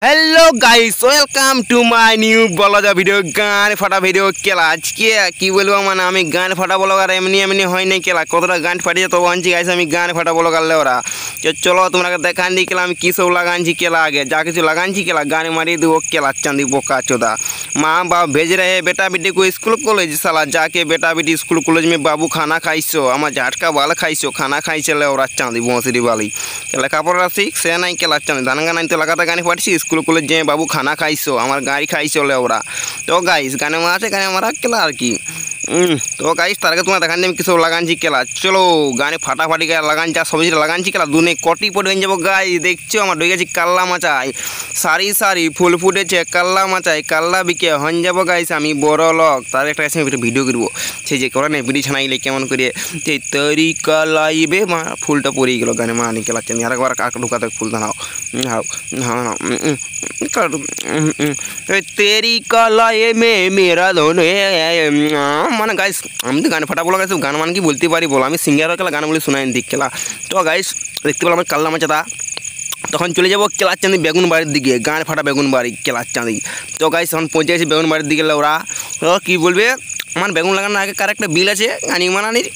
Hello guys welcome to my new blog video गान फाटा video केला आज की बोलबो মানে আমি গান ফাটা ব্লগার এমনি এমনি হয় নাই কেলা কতটা গান ফাটিয়ে তো আনছি গাইস আমি গান ফাটা ব্লগার লেওরা চলো তোমাকে দেখান দি কেলা আমি কি সব লাগানছি केला आगे जा কিছু লাগানছি केला गाने मारी दो केला चांदी बोका चोदा माँ बाप भेज रहे बेटा बेटी को स्कूल कॉलेज साला जाके बेटा बेटी स्कूल कॉलेज में बाबू खाना खाइसो आमा झाटका वाला खाइसो खाना खाइছে লেওরা चांदी बोसरी वाली লেখাপড়া শিখ সে নাই केला चांदी ধান গান তো লাগাতা গানে ফাটিছি स्कूल कॉलेज जे बाबू खाना खाइसो हमार गाड़ी खाइसो लेवरा तो गाइस गाने में आछे गाने मारा केला আর কি तो गाइस तारके तुम्हारा देखान देम किसब लागानছি केला चलो गाने फाटाफाटी के लागान जा सब्जी लागानছি केला दुने कोटी पड़े যাব गाइस देखছো আমার ডই গেছি কাল্লা মাচাই সারি সারি ফুল ফুটেছে কাল্লা মাচাই কাল্লা বিকে হন যাব গাইস আমি বড় লোক তার একটা এসে ভিডিও করব সেই যে করে না ভিডিও ছানাইলে কেমন করে সেই তরিকা লাইবে মা ফুলটা পড়ে গেল গানে মা নিকেলা চানি আরেকবার কাক ঢুকাতে ফুল দাও हां हां तेरी कलाई में मेरा दोनों মানে গাইস আমি তো গান ফাটা বলা গাইস গান মান কি বলতে পারি বল আমি সিঙ্গারের কেলা গানগুলো শোনাই দিক কেলা তো গাইস দেখতে পেলাম কাল্লা মাচাদা তখন চলে যাব কেলা চাঁদি বেগুন বাড়ির দিকে গান ফাটা বেগুন বাড়ি কেলা চাঁদি তো গাইস এখন পৌঁছে গেছি বেগুন বাড়ির দিকে ওরা কি বলবে আমার বেগুন লাগানোর আগে কার একটা বিল আছে গানি মানানির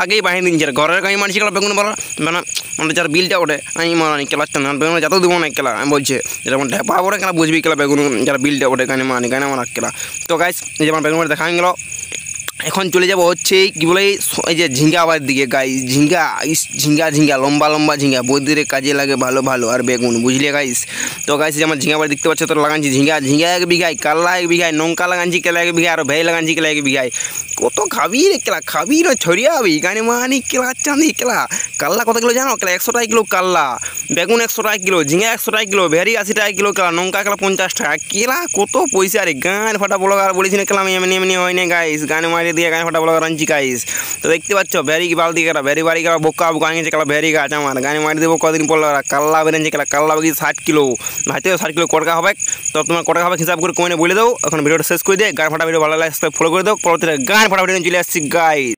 আগেই বাহিনী দিন ঘরের গাড়ি মানছি কেলা বেগুন বলা মানে মানে যার বিলটা ওঠে আমি মানানি কেলা চাঁদ বেগুন যত দেবো না কেলা আমি বলছে যেমন ঢেপা ওঠে কেলা বুঝবি কেলা বেগুন যারা বিলটা ওঠে গানে মানি গানে মানা কেলা তো গাইস এই যেমন বেগুন দেখা গেল এখন চলে যাব হচ্ছে কি বলে এই যে ঝিঙ্গা আবার দিকে গাইস ঝিঙ্গা ঝিঙ্গা ঝিঙ্গা লম্বা লম্বা ঝিঙ্গা বৌদিরে কাজে লাগে ভালো ভালো আর বেগুন বুঝলে গাইস তো গাইস যে আমার ঝিঙ্গা আবার দেখতে পাচ্ছ তো লাগানছি ঝিঙ্গা ঝিঙ্গা এক বিঘায় কাল্লা এক বিঘায় নৌকা লাগানছি কেলা এক বিঘায় আর ভেই লাগানছি কেলা এক বিঘায় কত খাবি রে কেলা খাবি না ছড়িয়ে আবি গানে মানি কেলা চাঁদি কেলা কাল্লা কত কিলো জানো কেলা 100 টাকা কিলো কাল্লা বেগুন 100 টাকা কিলো ঝিঙ্গা 100 টাকা কিলো ভেরি 80 টাকা কিলো কেলা নৌকা কেলা 50 টাকা কেলা কত পয়সা রে গান ফাটা ব্লগার বলেছি না কেলা আমি এমনি এমনি হয় না গাইস গানে মারি দিয়ে গান ফাটা ব্লগার আনছি গাইস তো দেখতে পাচ্ছ ভেরি কি বালতি কেলা ভেরি বাড়ি কেলা বোকা বোকা আনছে কেলা ভেরি গাছ আমার গানে মারি দেবো কদিন পর কাল্লা বেরেনছে কেলা কাল্লা বাকি 60 কিলো ভাইতে 60 কিলো কটকা হবে তো তোমার কটকা হবে হিসাব করে কমে বলে দাও এখন ভিডিওটা শেষ করে দিয়ে গান ফাটা ভিডিও ভালো লাগে ফলো করে দাও পরবর্তীতে গান ফাটা ভিডিও চলে আসছি গাইস।